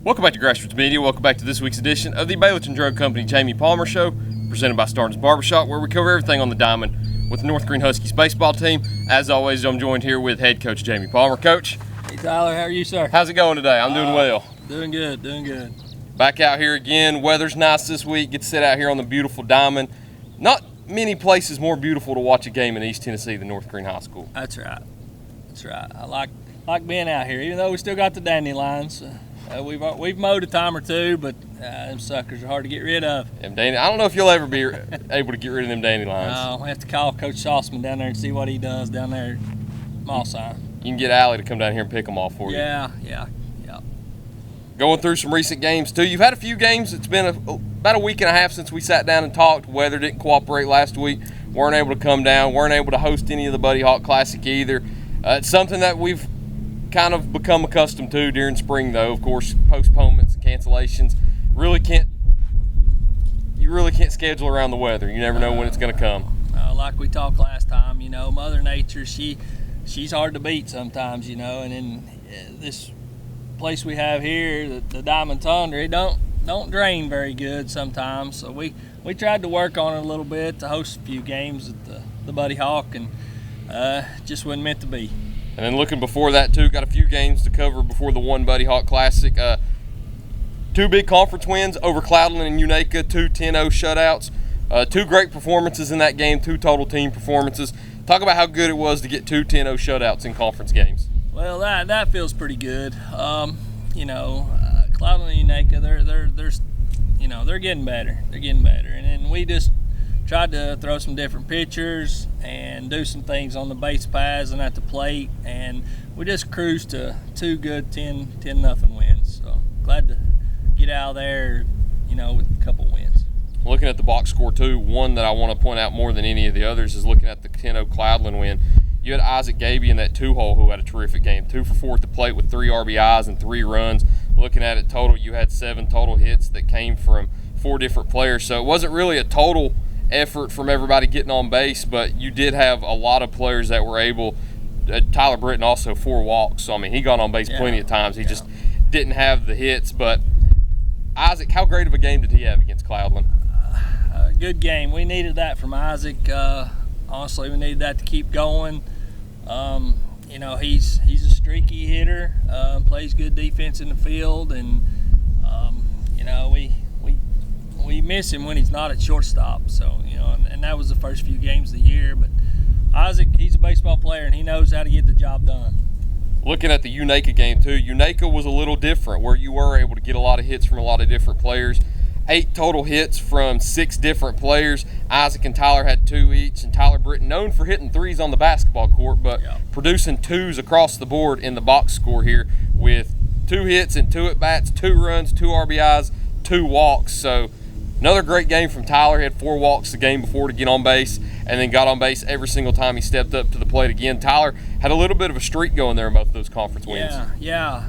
Welcome back to Grassroots Media. Welcome back to this week's edition of the Baileyton Drug Company Jamey Palmer Show, presented by Starnes Barber, where we cover everything on the diamond with the North Greene Huskies baseball team. As always, I'm joined here with head coach Jamey Palmer. Coach. Hey Tyler, how are you, sir? How's it going today? I'm doing well. Doing good. Back out here again. Weather's nice this week. Get to sit out here on the beautiful diamond. Not many places more beautiful to watch a game in East Tennessee than North Greene High School. That's right. I like being out here, even though we still got the dandelions. We've mowed a time or two, but them suckers are hard to get rid of. I don't know if you'll ever be able to get rid of them dandelions. No, we have to call Coach Sauceman down there and see what he does down there at Mossine. You can get Allie to come down here and pick them off for you. Yeah. Going through some recent games, too. You've had a few games. It's been about a week and a half since we sat down and talked. Weather didn't cooperate last week. Weren't able to come down. Weren't able to host any of the Buddy Hawk Classic either. It's something that we've kind of become accustomed to during spring, though. Of course, postponements and cancellations. You really can't schedule around the weather. You never know when it's going to come. Like we talked last time, Mother Nature, she's hard to beat sometimes, and in this place we have here, the Diamond Tundra, it don't drain very good sometimes. So we tried to work on it a little bit to host a few games at the Buddy Hawk, and just wasn't meant to be. And then looking before that, too, got a few games to cover before the one Buddy Hawk Classic. Two big conference wins over Cloudland and Unaka, 2 10-0 shutouts. Two great performances in that game, 2 total team performances. Talk about how good it was to get 2 10-0 shutouts in conference games. Well, that feels pretty good. Cloudland and Unaka, they're getting better. And then we just tried to throw some different pitchers and do some things on the base paths and at the plate, and we just cruised to 2 good 10-0 wins. So glad to get out of there, with a couple wins. Looking at the box score, too, one that I want to point out more than any of the others is looking at the 10-0 Cloudland win. You had Isaac Gaby in that 2-hole who had a terrific game, 2 for 4 at the plate with 3 RBIs and 3 runs. Looking at it total, you had 7 total hits that came from 4 different players. So it wasn't really a total effort from everybody getting on base, but you did have a lot of players that were able. Tyler Britton also 4 walks. So, he got on base plenty of times. He just didn't have the hits. But Isaac, how great of a game did he have against Cloudland? Good game. We needed that from Isaac. Honestly, we needed that to keep going. He's a streaky hitter, plays good defense in the field, and we miss him when he's not at shortstop. So and that was the first few games of the year. But Isaac, he's a baseball player, and he knows how to get the job done. Looking at the Unaka game too, Unaka was a little different, where you were able to get a lot of hits from a lot of different players. 8 total hits from 6 different players. Isaac and Tyler had 2 each, and Tyler Britton, known for hitting 3s on the basketball court, but producing 2s across the board in the box score here with 2 hits and 2 at-bats, 2 runs, 2 RBIs, 2 walks. So another great game from Tyler. He had 4 walks the game before to get on base, and then got on base every single time he stepped up to the plate again. Tyler had a little bit of a streak going there in both of those conference wins. Yeah.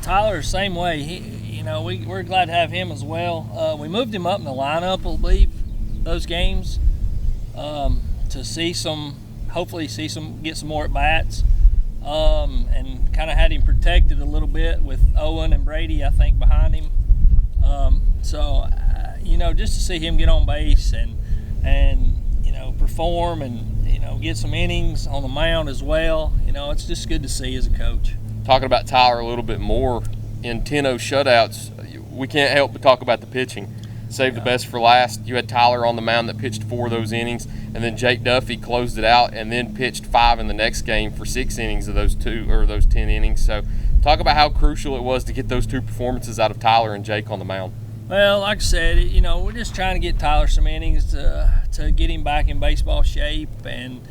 Tyler, same way. We're glad to have him as well. We moved him up in the lineup, I believe, those games to hopefully get some more at bats, and kind of had him protected a little bit with Owen and Brady, I think, behind him. Just to see him get on base and perform and get some innings on the mound as well. It's just good to see as a coach. Talking about Tyler a little bit more, in 10-0 shutouts, we can't help but talk about the pitching. Save the best for last. You had Tyler on the mound that pitched 4 of those innings, and then Jake Duffy closed it out and then pitched 5 in the next game for 6 innings of those 10 innings. So talk about how crucial it was to get those 2 performances out of Tyler and Jake on the mound. Well, like I said, we're just trying to get Tyler some innings to get him back in baseball shape, and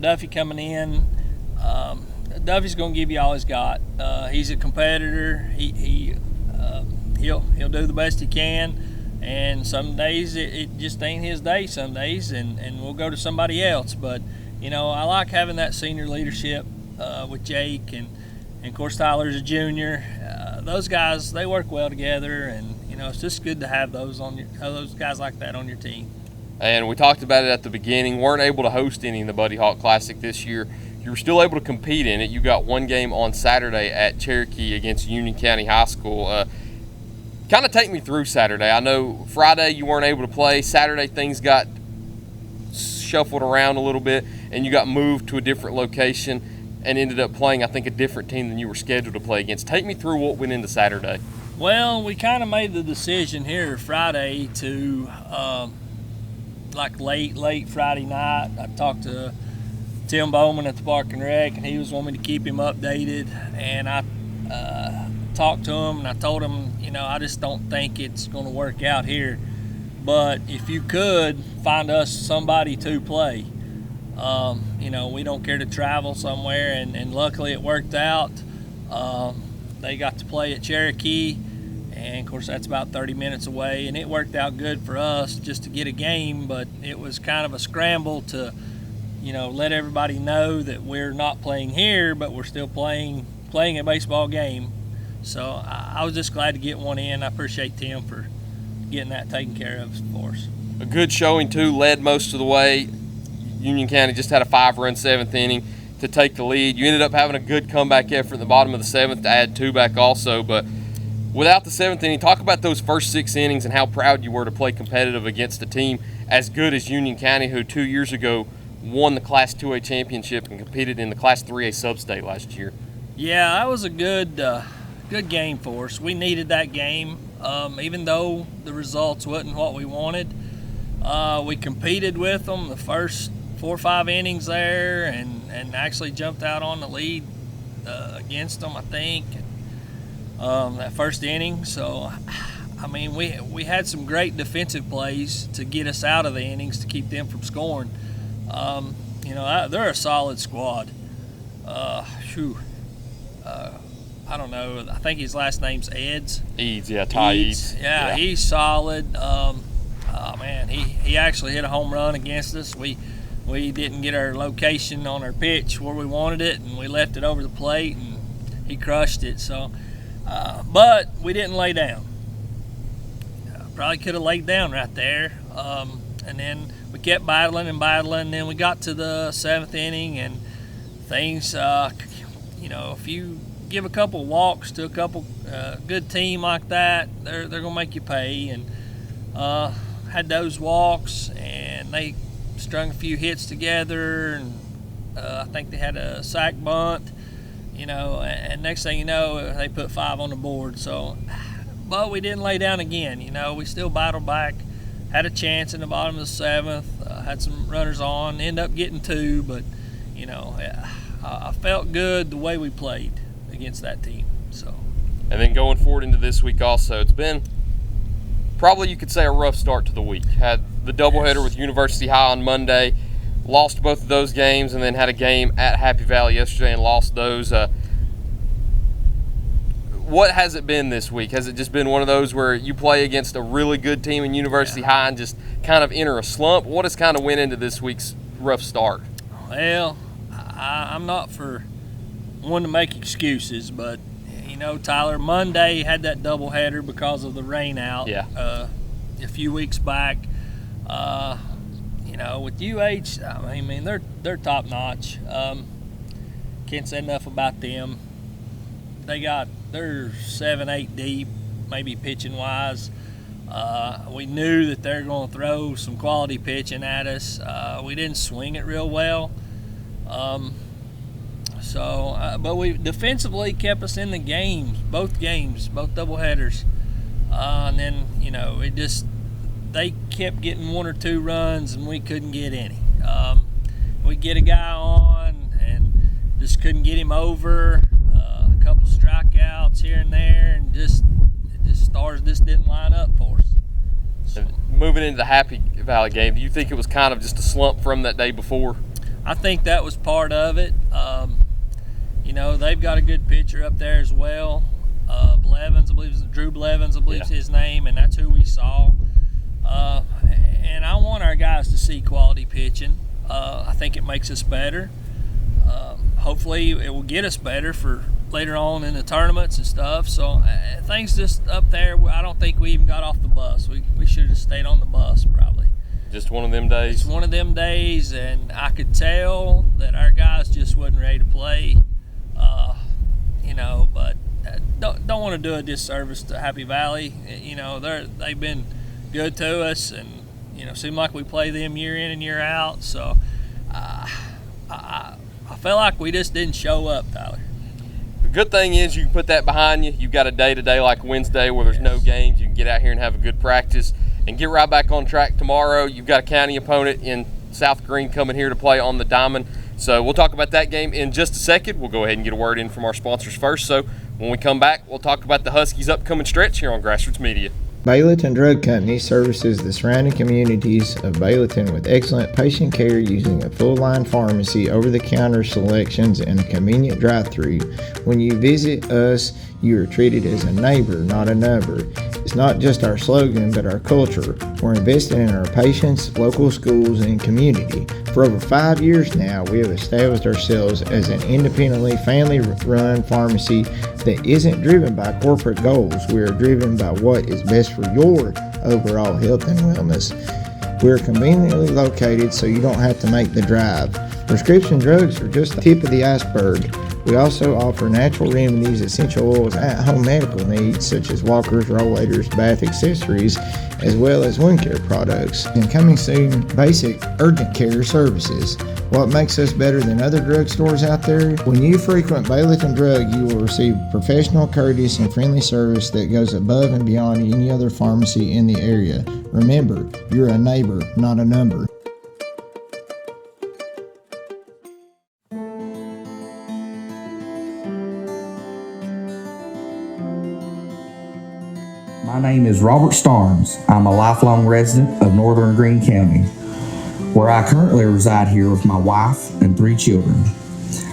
Duffy coming in. Duffy's going to give you all he's got. He's a competitor. He'll do the best he can, and some days it just ain't his day. Some days, and we'll go to somebody else. But I like having that senior leadership with Jake, and of course Tyler's a junior. Those guys, they work well together, and it's just good to have those guys like that on your team. And we talked about it at the beginning. Weren't able to host any in the Buddy Hawk Classic this year. You were still able to compete in it. You got one game on Saturday at Cherokee against Union County High School. Kind of take me through Saturday. I know Friday you weren't able to play. Saturday things got shuffled around a little bit, and you got moved to a different location and ended up playing, I think, a different team than you were scheduled to play against. Take me through what went into Saturday. Well, we kind of made the decision here Friday to, late Friday night, I talked to Tim Bowman at the Park and Rec, and he was wanting me to keep him updated, and I talked to him, and I told him, I just don't think it's going to work out here. But if you could find us somebody to play, we don't care to travel somewhere, and luckily it worked out. They got to play at Cherokee, and of course that's about 30 minutes away, and it worked out good for us just to get a game, but it was kind of a scramble to, let everybody know that we're not playing here, but we're still playing a baseball game. So I was just glad to get one in. I appreciate Tim for getting that taken care of for us. A good showing, too, led most of the way. Union County just had a 5-run 7th inning to take the lead. You ended up having a good comeback effort in the bottom of the 7th to add 2 back also. But without the 7th inning, talk about those first 6 innings and how proud you were to play competitive against a team as good as Union County, who 2 years ago won the Class 2A championship and competed in the Class 3A sub-state last year. Yeah, that was a good game for us. We needed that game, even though the results wasn't what we wanted. We competed with them the first 4 or 5 innings there, and actually jumped out on the lead against them, I think, that first inning. So, we had some great defensive plays to get us out of the innings to keep them from scoring. They're a solid squad. I don't know. I think his last name's Eds. Eads, yeah, Ty Eads. Yeah, he's solid. He actually hit a home run against us. We didn't get our location on our pitch where we wanted it, and we left it over the plate, and he crushed it. So, but we didn't lay down. Probably could have laid down right there. And then we kept battling. And then we got to the 7th inning, and things, if you give a couple walks to a couple good team like that, they're gonna make you pay. And had those walks, and they strung a few hits together, and I think they had a sack bunt, and next thing you know, they put 5 on the board. So, but we didn't lay down again. We still battled back, had a chance in the bottom of the 7th, had some runners on, ended up getting 2, but I felt good the way we played against that team. So, and then going forward into this week also, it's been probably, you could say, a rough start to the week. Had the doubleheader with University High on Monday, lost both of those games, and then had a game at Happy Valley yesterday and lost those. What has it been this week? Has it just been one of those where you play against a really good team in University High and just kind of enter a slump? What has kind of went into this week's rough start? Well, I'm not for one to make excuses, but Tyler, Monday had that doubleheader because of the rain out. Yeah. A few weeks back. With UH, they're top notch. Can't say enough about them. They're 7-8 deep, maybe pitching wise. We knew that they're going to throw some quality pitching at us. We didn't swing it real well. But we defensively kept us in the games, both doubleheaders. And then, they kept getting 1 or 2 runs, and we couldn't get any. We'd get a guy on and just couldn't get him over. A couple strikeouts here and there, and stars just didn't line up for us. So, moving into the Happy Valley game, do you think it was kind of just a slump from that day before? I think that was part of it. They've got a good pitcher up there as well. Blevins, I believe, Drew Blevins, I believe is his name, and that's who we saw. And I want our guys to see quality pitching. I think it makes us better. Hopefully it will get us better for later on in the tournaments and stuff. So things just up there, I don't think we even got off the bus. We should have stayed on the bus probably. Just one of them days? It's one of them days, and I could tell that our guys just wasn't ready to play. But don't want to do a disservice to Happy Valley. You know, they've been good to us, and seem like we play them year in and year out. So I feel like we just didn't show up, Tyler. The good thing is you can put that behind you. You've got a day-to-day like Wednesday where there's no games. You can get out here and have a good practice and get right back on track tomorrow. You've got a county opponent in South Greene coming here to play on the Diamond. So we'll talk about that game in just a second. We'll go ahead and get a word in from our sponsors first. So when we come back, we'll talk about the Huskies' upcoming stretch here on Grassroots Media. Baileyton Drug Company services the surrounding communities of Baileyton with excellent patient care using a full-line pharmacy, over-the-counter selections, and a convenient drive-thru. When you visit us, you are treated as a neighbor, not a number. It's not just our slogan, but our culture. We're investing in our patients, local schools, and community. For over 5 years now, we have established ourselves as an independently family-run pharmacy that isn't driven by corporate goals. We are driven by what is best for your overall health and wellness. We're conveniently located so you don't have to make the drive. Prescription drugs are just the tip of the iceberg. We also offer natural remedies, essential oils, at-home medical needs such as walkers, rollators, bath accessories, as well as wound care products. And coming soon, basic urgent care services. What makes us better than other drugstores out there? When you frequent Baileyton Drug, you will receive professional, courteous, and friendly service that goes above and beyond any other pharmacy in the area. Remember, you're a neighbor, not a number. My name is Robert Starnes. I'm a lifelong resident of North Greene County, where I currently reside here with my wife and 3 children.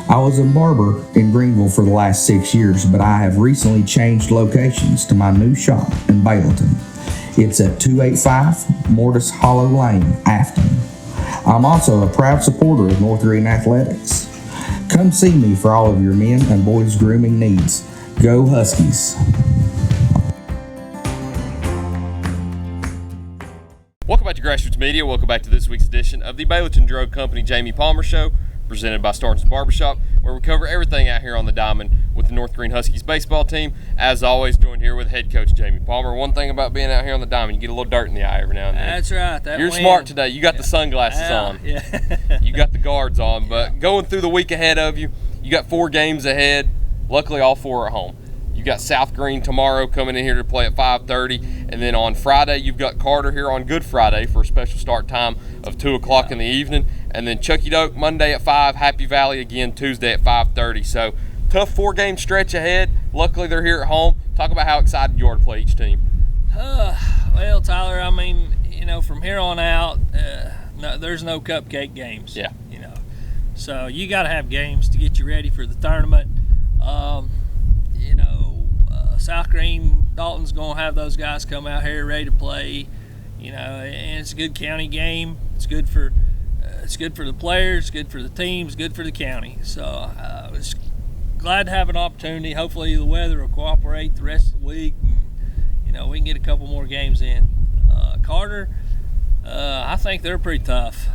I was a barber in Greenville for the last 6 years, but I have recently changed locations to my new shop in Baileyton. It's at 285 Mortis Hollow Lane, Afton. I'm also a proud supporter of North Greene Athletics. Come see me for all of your men and boys grooming needs. Go Huskies! Welcome back to Grassroots Media. Welcome back to this week's edition of the Baileyton Drug Company Jamey Palmer Show, presented by Starnes Barbershop, where we cover everything out here on the Diamond with the North Greene Huskies baseball team. As always, joined here with head coach Jamey Palmer. One thing about being out here on the Diamond, you get a little dirt in the eye every now and then. That's right. You're smart today. You got the sunglasses on. Yeah. You got the guards on. But going through the week ahead of you, you got 4 games ahead. Luckily, all 4 are at home. You got South Greene tomorrow coming in here to play at 5:30, and then on Friday you've got Carter here on Good Friday for a special start time of 2 o'clock in the evening, and then Chucky Doak Monday at 5, Happy Valley again Tuesday at 5:30. So tough 4-game stretch ahead. Luckily they're here at home. Talk about how excited you are to play each team. Well, Tyler, I mean, from here on out, there's no cupcake games. Yeah. So you got to have games to get you ready for the tournament. South Greene, Dalton's going to have those guys come out here ready to play, and it's a good county game. It's good for the players, good for the teams, good for the county. So I was glad to have an opportunity. Hopefully the weather will cooperate the rest of the week. And, we can get a couple more games in. Carter, I think they're pretty tough.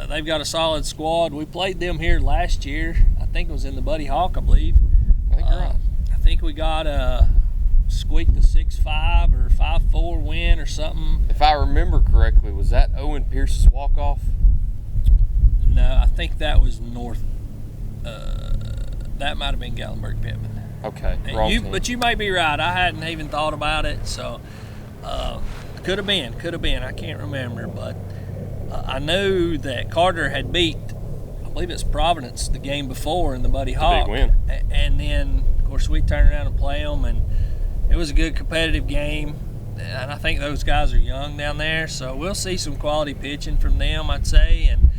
They've got a solid squad. We played them here last year. I think it was in the Buddy Hawk, I believe. I think you're right. I think we got squeaked a 6-5 or 5-4 win or something. If I remember correctly, was that Owen Pierce's walk-off? No, I think that was North. That might have been Gallenberg Pittman. Okay, wrong team. But you may be right. I hadn't even thought about it, so could have been. I can't remember, but I knew that Carter had beat, I believe it's Providence, the game before in the Buddy Hawk. Big win. And then, of course, we turned around and play them, and it was a good competitive game. And I think those guys are young down there, so we'll see some quality pitching from them, I'd say. And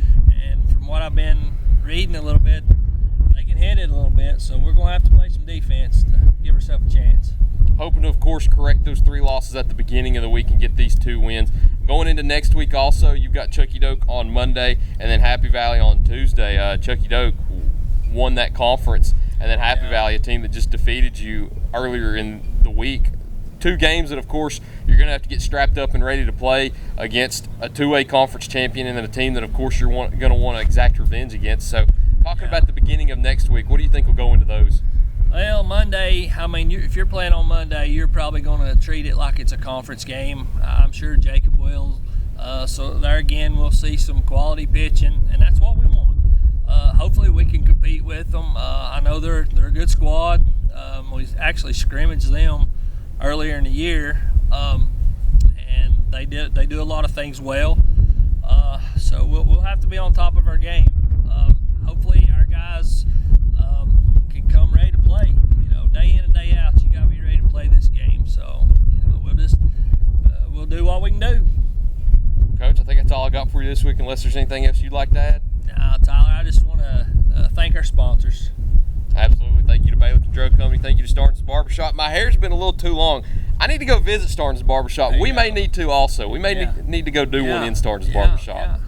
from what I've been reading a little bit, they can hit it a little bit, so we're going to have to play some defense to give ourselves a chance. Hoping to, of course, correct those 3 losses at the beginning of the week and get these 2 wins. Going into next week also, you've got Chucky Doak on Monday and then Happy Valley on Tuesday. Chucky Doak won that conference, and then Happy Valley, a team that just defeated you earlier in the week. 2 games that, of course, you're going to have to get strapped up and ready to play against a 2A conference champion and then a team that, of course, you're going to want to exact revenge against. So Talking about the beginning of next week, what do you think will go into those? Well, Monday, I mean, if you're playing on Monday, you're probably going to treat it like it's a conference game. I'm sure Jacob will. So there again, we'll see some quality pitching, and that's what we want. Hopefully we can compete with them. I know they're a good squad. We actually scrimmaged them earlier in the year, and they do a lot of things well. So we'll have to be on top of our game. Hopefully our guys can come ready to play. Day in and day out, you got to be ready to play this game. So we'll do what we can do. Coach, I think that's all I got for you this week, unless there's anything else you'd like to add. Tyler, I just want to thank our sponsors. Absolutely. Thank you to Baileyton Drug Company. Thank you to Starnes Barbershop. My hair's been a little too long. I need to go visit Starnes Barbershop. We may need to also. We may need to go do one in Starnes Barbershop.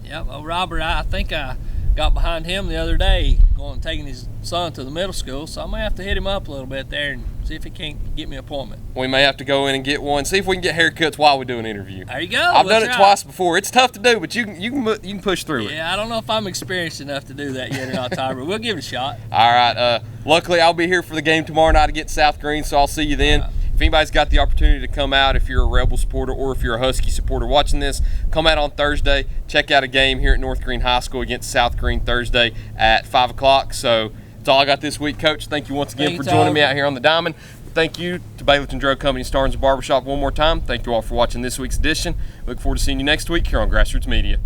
Yeah. Well, Robert, I think I got behind him the other day taking his son to the middle school, so I may have to hit him up a little bit there and see if he can't get me an appointment. We may have to go in and get one, see if we can get haircuts while we do an interview. There you go. I've done it twice before. It's tough to do, but you can push through it. Yeah, I don't know if I'm experienced enough to do that yet or not, Tyler, but we'll give it a shot. All right. Luckily, I'll be here for the game tomorrow night against South Greene, so I'll see you then. If anybody's got the opportunity to come out, if you're a Rebel supporter or if you're a Husky supporter watching this, come out on Thursday. Check out a game here at North Greene High School against South Greene Thursday at 5 o'clock. So that's all I got this week, Coach. Thank you once again for joining me out here on the Diamond. Thank you to Baileyton Drug Company and Starnes Barbershop one more time. Thank you all for watching this week's edition. Look forward to seeing you next week here on Grassroots Media.